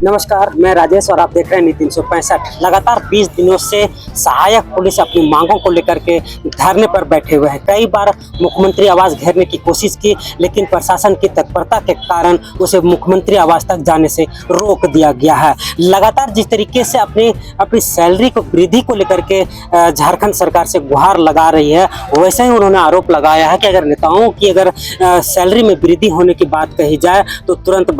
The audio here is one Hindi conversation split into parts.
नमस्कार, मैं राजेश और आप देख रहे हैं नीति 365। लगातार 20 दिनों से सहायक पुलिस अपनी मांगों को लेकर के धरने पर बैठे हुए हैं। कई बार मुख्यमंत्री आवास घेरने की कोशिश की, लेकिन प्रशासन की तत्परता के कारण उसे मुख्यमंत्री आवास तक जाने से रोक दिया गया है। लगातार जिस तरीके से अपनी सैलरी को वृद्धि को लेकर के झारखंड सरकार से गुहार लगा रही है, वैसे ही उन्होंने आरोप लगाया है कि अगर नेताओं की सैलरी में वृद्धि होने की बात कही जाए तो तुरंत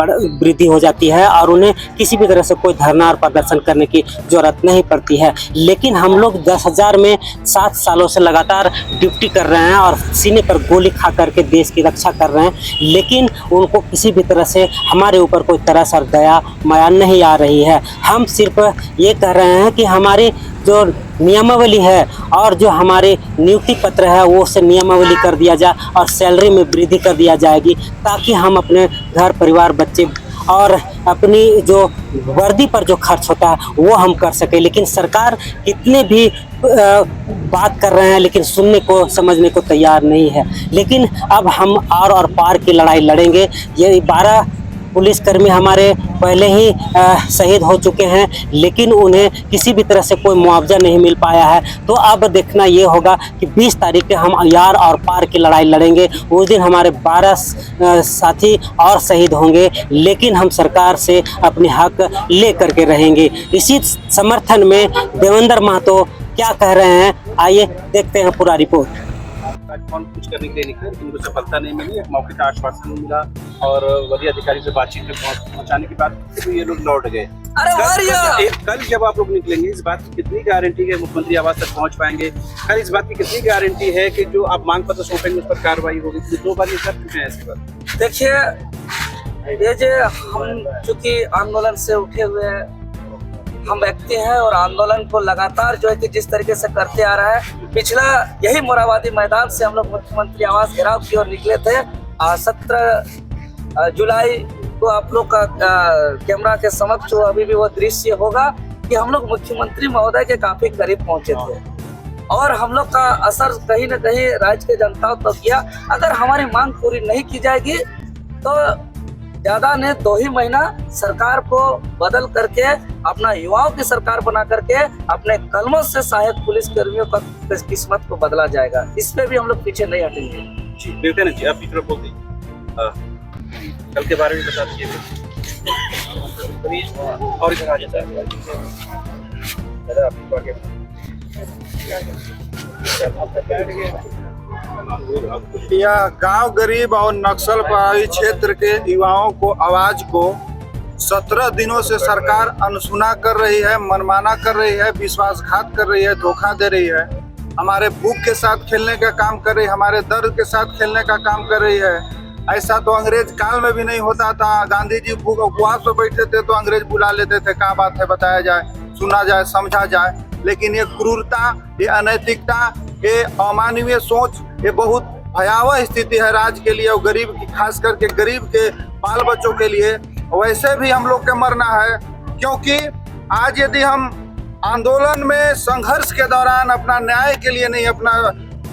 वृद्धि हो जाती है और उन्हें किसी भी तरह से कोई धरना और प्रदर्शन करने की जरूरत नहीं पड़ती है। लेकिन हम लोग 10,000 में 7 सालों से लगातार ड्यूटी कर रहे हैं और सीने पर गोली खा करके देश की रक्षा कर रहे हैं, लेकिन उनको किसी भी तरह से हमारे ऊपर कोई तरस और दया माया नहीं आ रही है। हम सिर्फ ये कह रहे हैं कि हमारी जो नियमावली है और जो हमारे नियुक्ति पत्र है वो से नियमावली कर दिया जाए और सैलरी में वृद्धि कर दिया जाएगी, ताकि हम अपने घर परिवार बच्चे और अपनी जो वर्दी पर जो खर्च होता है वो हम कर सकें। लेकिन सरकार कितने भी बात कर रहे हैं, लेकिन सुनने को समझने को तैयार नहीं है। लेकिन अब हम और पार की लड़ाई लड़ेंगे। ये 12 पुलिसकर्मी हमारे पहले ही शहीद हो चुके हैं, लेकिन उन्हें किसी भी तरह से कोई मुआवजा नहीं मिल पाया है। तो अब देखना ये होगा कि 20 तारीख को हम यार और पार की लड़ाई लड़ेंगे। उस दिन हमारे 12 साथी और शहीद होंगे, लेकिन हम सरकार से अपने हक ले करके रहेंगे। इसी समर्थन में देवेंद्र महतो क्या कह रहे हैं, आइए देखते हैं पूरा रिपोर्ट। कौन कुछ करने के लिए निकले, उनको सफलता नहीं मिली, मौके का आश्वासन नहीं मिला और वरीय अधिकारी से बातचीत में पहुंचाने के बाद तो ये लोग लौट गए। कल जब आप लोग निकलेंगे, इस बात की कितनी गारंटी है मुख्यमंत्री आवास तक पहुंच पाएंगे? कल इस बात की कितनी गारंटी है कि जो आप मांग पत्र सौंपेंगे उस पर कार्रवाई होगी? 2 बार ये कर चुके हैं ऐसी बात। देखिए, ये जो हम चूंकि आंदोलन से उठे हुए हम व्यक्ति हैं और आंदोलन को लगातार जो है कि जिस तरीके से करते आ रहा है, पिछला यही मोराबादी मैदान से हम लोग मुख्यमंत्री आवास घेराव की ओर निकले थे। 17 जुलाई को आप लोग का कैमरा के समक्ष अभी भी वो दृश्य होगा कि हम लोग मुख्यमंत्री महोदय के काफी करीब पहुंचे थे और हम लोग का असर कहीं न कहीं राज्य के जनता तो किया। अगर हमारी मांग पूरी नहीं की जाएगी तो ज्यादा ने 2 ही महीना सरकार को बदल करके अपना युवाओं की सरकार बना करके अपने कलमों से सहायक पुलिस कर्मियों का किस्मत को बदला जाएगा। इस पे भी हम लोग पीछे नहीं हटेंगे। जी बेटे ना जी, आप तरफ बोल दीजिए, कल के बारे में बता दीजिए और इधर आ जाता है। यह गांव गरीब और नक्सल प्रभावित क्षेत्र के युवाओं को आवाज को 17 दिनों से सरकार अनसुना कर रही है, मनमाना कर रही है, विश्वासघात कर रही है, धोखा दे रही है, हमारे भूख के साथ खेलने का काम कर रही है, हमारे दर्द के साथ खेलने का काम कर रही है। ऐसा तो अंग्रेज काल में भी नहीं होता था। गांधी जी भूख उपवास पर बैठे थे तो अंग्रेज बुला लेते थे, क्या बात है बताया जाए, सुना जाए, समझा जाए। लेकिन ये क्रूरता, ये अनैतिकता, ये अमानवीय सोच, ये बहुत भयावह स्थिति है राज्य के लिए और गरीब की, खास करके गरीब के बाल बच्चों के लिए। वैसे भी हम लोग के मरना है, क्योंकि आज यदि हम आंदोलन में संघर्ष के दौरान अपना न्याय के लिए नहीं अपना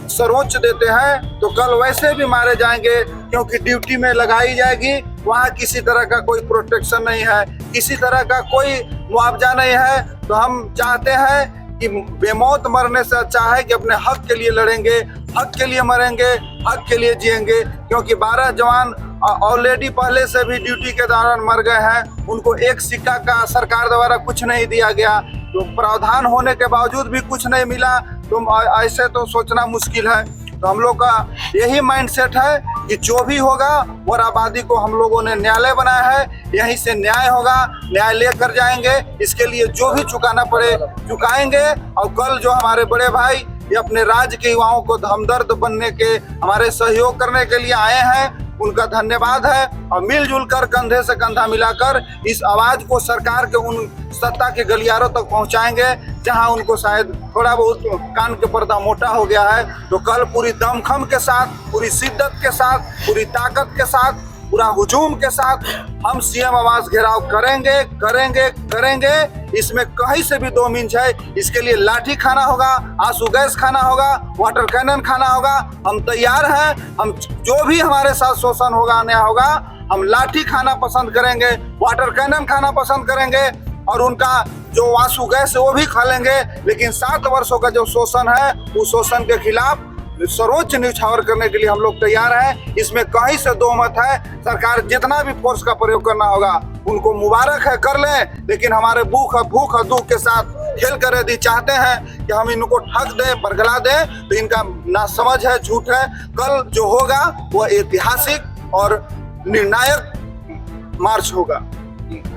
सर्वोच्च देते हैं तो कल वैसे भी मारे जाएंगे, क्योंकि ड्यूटी में लगाई जाएगी। वहाँ किसी तरह का कोई प्रोटेक्शन नहीं है, किसी तरह का कोई मुआवजा नहीं है। तो हम चाहते हैं कि बेमौत मरने से अच्छा है कि अपने हक के लिए लड़ेंगे, हक के लिए मरेंगे, हक के लिए जिएंगे। क्योंकि 12 जवान ऑलरेडी पहले से भी ड्यूटी के दौरान मर गए हैं, उनको एक सिक्का का सरकार द्वारा कुछ नहीं दिया गया, तो प्रावधान होने के बावजूद भी कुछ नहीं मिला। तो ऐसे तो सोचना मुश्किल है। तो हम लोग का यही माइंडसेट है कि जो भी होगा मोराबादी को हम लोगों ने न्यायालय बनाया है, यहीं से न्याय होगा, न्याय लेकर जाएंगे। इसके लिए जो भी चुकाना पड़े चुकाएंगे। और कल जो हमारे बड़े भाई ये अपने राज्य के युवाओं को हमदर्द बनने के, हमारे सहयोग करने के लिए आए हैं, उनका धन्यवाद है। और मिलजुल कर कंधे से कंधा मिलाकर इस आवाज को सरकार के उन सत्ता के गलियारों तक पहुंचाएंगे जहां उनको शायद थोड़ा बहुत कान के पर्दा मोटा हो गया है। तो कल पूरी दमखम के साथ, पूरी शिद्दत के साथ, पूरी ताकत के साथ, पूरा हुजूम के साथ हम सीएम आवास घेराव करेंगे करेंगे करेंगे। इसमें कहीं से भी 2 इंच है। इसके लिए लाठी खाना होगा, आंसू गैस खाना होगा, वाटर कैनन खाना होगा। हम तैयार हैं। हम जो भी हमारे साथ शोषण होगा, अन्याय होगा, हम लाठी खाना पसंद करेंगे, वाटर कैनन खाना पसंद करेंगे और उनका जो आंसू गैस है वो भी खा लेंगे। लेकिन 7 वर्षों का जो शोषण है उस शोषण के खिलाफ सर्वोच्च न्यौछावर करने के लिए हम लोग तैयार हैं। इसमें कहीं से दो मत है। सरकार जितना भी फोर्स का प्रयोग करना होगा उनको मुबारक है, कर लें, लेकिन हमारे भूख और दुख के साथ खेल कर यदि चाहते हैं कि हम इनको ठग दें, बरगला दें, तो इनका नासमझ है, झूठ है। कल जो होगा वो ऐतिहासिक और निर्णायक मार्च होगा।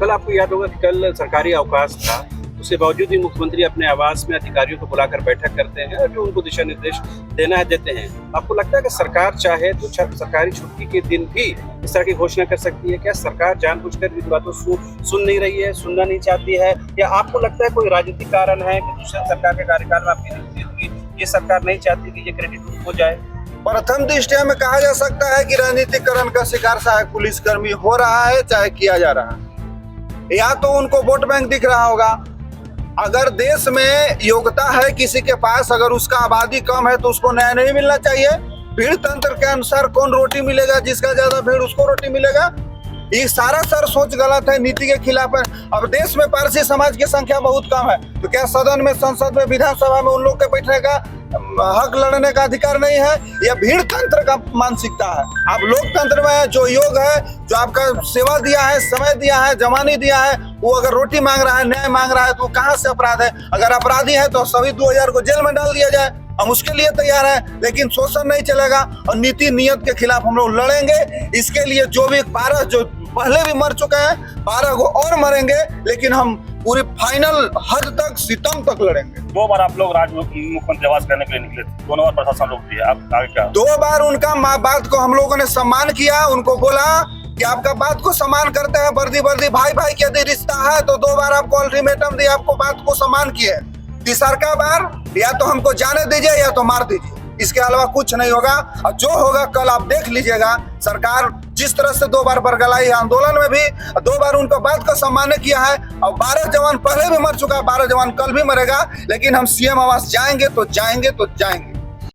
कल आपको याद होगा कि कल सरकारी अवकाश था, उसके बावजूद भी मुख्यमंत्री अपने आवास में अधिकारियों को बुलाकर बैठक करते हैं और जो उनको दिशा निर्देश देना है देते हैं। आपको लगता है कि सरकार चाहे तो सरकारी छुट्टी के दिन भी इस तरह की घोषणा कर सकती है? क्या सरकार जानबूझकर इन बातों सुन नहीं रही है, सुनना नहीं चाहती है, या आपको लगता है कोई राजनीतिक कारण है कि दूसरे सरकार के कार्यकाल में आपकी नियुक्ति होगी, ये सरकार नहीं चाहती कि ये क्रेडिट हो जाए? प्रथम दृष्टया में कहा जा सकता है कि राजनीतिकरण का शिकार सहायक पुलिसकर्मी हो रहा है, चाहे किया जा रहा है। या तो उनको वोट बैंक दिख रहा होगा। अगर देश में योग्यता है किसी के पास, अगर उसका आबादी कम है तो उसको न्याय नहीं मिलना चाहिए? भीड़ तंत्र के अनुसार कौन रोटी मिलेगा? जिसका ज्यादा भीड़ उसको रोटी मिलेगा। ये सारा सोच गलत है, नीति के खिलाफ है। अब देश में पारसी समाज की संख्या बहुत कम है, तो क्या सदन में, संसद में, विधानसभा में उन लोग के बैठने का हक, लड़ने का अधिकार नहीं है? यह भीड़ तंत्र का मानसिकता है। आप लोकतंत्र में जो योग है, जो आपका सेवा दिया है, समय दिया है, जमानी दिया है, वो अगर रोटी मांग रहा है, न्याय मांग रहा है, तो कहाँ से अपराध है? अगर अपराधी है तो सभी 2000 को जेल में डाल दिया जाए, हम उसके लिए तैयार हैं। लेकिन शोषण नहीं चलेगा और नीति नियत के खिलाफ हम लोग लड़ेंगे। इसके लिए जो भी 12 जो पहले भी मर चुके हैं, 12 को और मरेंगे, लेकिन हम पूरी फाइनल हद तक, सितम तक लड़ेंगे। 2 बार आप लोग मुख्यमंत्री आवास करने के लिए निकले थे, दोनों बार प्रशासन रोक दिया, आप आगे क्या? 2 बार उनका बात को हम लोगों ने सम्मान किया, उनको बोला कि आपका बात को सम्मान करते हैं, वर्दी भाई के यदि रिश्ता है तो 2 बार आपको अल्टीमेटम दिया, आपको बात को सम्मान किए। तीसरा बार या तो हमको जाने दीजिए या तो मार दीजिए, इसके अलावा कुछ नहीं होगा। और जो होगा कल आप देख लीजिएगा। सरकार जिस तरह से 2 बार बरगलाई आंदोलन में भी, 2 बार उनको बात का सम्मान किया है, और 12 जवान पहले भी मर चुका है, 12 जवान कल भी मरेगा, लेकिन हम सीएम आवास जाएंगे तो जाएंगे तो जाएंगे।